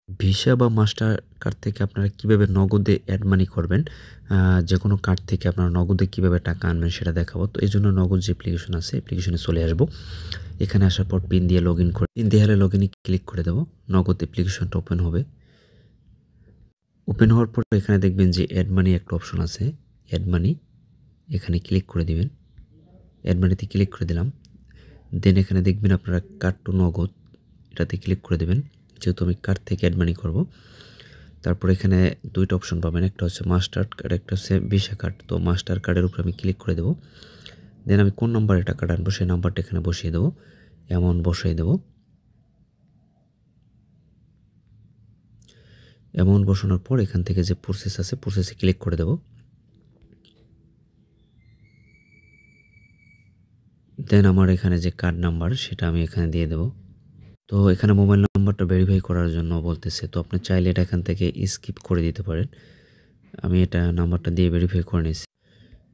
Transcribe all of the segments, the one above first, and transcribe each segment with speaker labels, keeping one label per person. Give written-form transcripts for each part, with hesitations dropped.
Speaker 1: Visa বা master card থেকে আপনারা কিভাবে নগদে অ্যাড মানি করবেন, যেকোনো কার্ড থেকে আপনারা নগদে কিভাবে টাকা আনবেন সেটা দেখাবো। তো এজন্য নগদ যে অ্যাপ্লিকেশন আছে অ্যাপ্লিকেশনে চলে আসবো। এখানে আসার পর পিন দিয়ে লগইন করে পিন দিয়ে হলে লগইনে ক্লিক করে দেবো। নগদ অ্যাপ্লিকেশনটা ওপেন হবে। ওপেন হওয়ার পর এখানে দেখবেন যে অ্যাড মানি একটা অপশন আছে, অ্যাড মানি এখানে ক্লিক করে দিবেন। অ্যাড মানিতে ক্লিক করে দিলাম। দেন এখানে দেখবেন আপনারা কার্ড টু নগদ এটাতে ক্লিক করে দেবেন, যেহেতু আমি কার্ড থেকে অ্যাড মানি করবো। তারপর এখানে দুইটা অপশন পাবেন, একটা হচ্ছে মাস্টার কার্ড, একটা হচ্ছে ভিসা কার্ড। তো মাস্টার কার্ডের উপর আমি ক্লিক করে দেবো। দেন আমি কোন নাম্বারে টাকাটা আনবো সেই নাম্বারটা এখানে বসিয়ে দেবো, অ্যামাউন্ট বসিয়ে দেবো। অ্যামাউন্ট বসানোর পর এখান থেকে যে প্রসেস আছে প্রসেসে ক্লিক করে দেবো। দেন আমার এখানে যে কার্ড নাম্বার সেটা আমি এখানে দিয়ে দেবো। তো এখানে মোবাইল নাম্বারটা ভেরিফাই করার জন্য বলতেছে, তো আপনি চাইলে এটা এখান থেকে স্কিপ করে দিতে পারেন। আমি এটা নাম্বারটা দিয়ে ভেরিফাই করে নিয়েছি।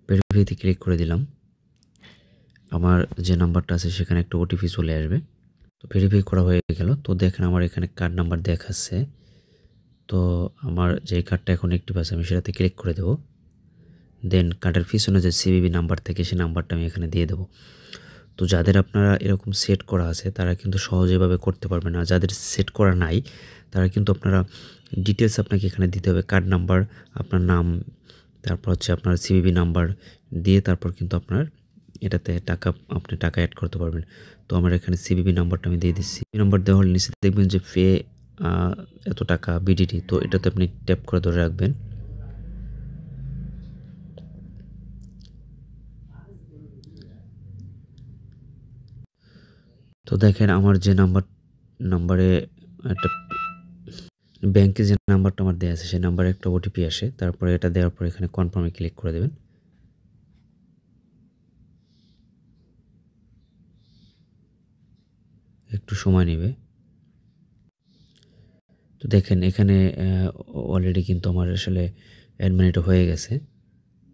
Speaker 1: ভেরিফাইতে ক্লিক করে দিলাম। আমার যে নাম্বারটা আছে সেখানে একটা ওটিপি চলে আসবে। তো ভেরিফাই করা হয়ে গেল। তো দেখেন আমার এখানে কার্ড নাম্বার দেখাচ্ছে। তো আমার যে কার্ডটা এখন অ্যাক্টিভ আছে আমি সেটাতে ক্লিক করে দেবো। দেন কার্ডের পিছনে যে সিভিভি নাম্বার থেকে সেই নাম্বারটা আমি এখানে দিয়ে দেবো। তো যাদের আপনারা এরকম সেট করা আছে তারা কিন্তু সহজেভাবে করতে পারবেন না। যাদের সেট করা নাই তারা কিন্তু আপনারা ডিটেলস আপনাকে এখানে দিতে হবে, কার্ড নাম্বার, আপনার নাম, তারপর হচ্ছে আপনার সিভিভি নাম্বার দিয়ে তারপর কিন্তু আপনার এটাতে আপনি টাকা অ্যাড করতে পারবেন। তো আমার এখানে সিভিভি নাম্বারটা আমি দিয়ে দিচ্ছি। নাম্বার দেওয়া হলে নিচে দেখবেন যে পে এত টাকা বিডিটি, তো এটাতে আপনি ট্যাপ করে ধরে রাখবেন। তো দেখেন আমার যে নাম্বারে একটা ব্যাংকে যে নাম্বারটা আমার দেওয়া আছে সেই নাম্বারে একটা ওটিপি আসে। তারপরে এটা দেওয়ার পর এখানে কনফার্মে ক্লিক করে দেবেন। একটু সময় নেবে। তো দেখেন এখানে অলরেডি কিন্তু আমার আসলে অ্যাড মানিটা হয়ে গেছে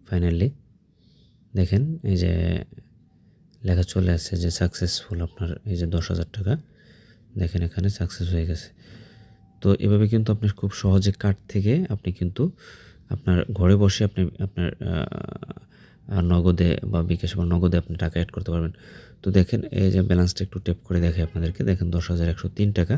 Speaker 1: ফাইনালি। দেখেন এই যে লেখা চলে আসছে যে সাকসেসফুল, আপনার এই যে 10,000 টাকা দেখেন এখানে সাকসেস হয়ে গেছে। তো এভাবে কিন্তু আপনি খুব সহজে কার্ড থেকে আপনি কিন্তু আপনার ঘরে বসে আপনি আপনার নগদে বা বিকাশ বা নগদে আপনি টাকা অ্যাড করতে পারবেন। তো দেখেন এই যে ব্যালেন্সটা একটু ট্যাপ করে দেখাই আপনাদেরকে। দেখেন 10,103 টাকা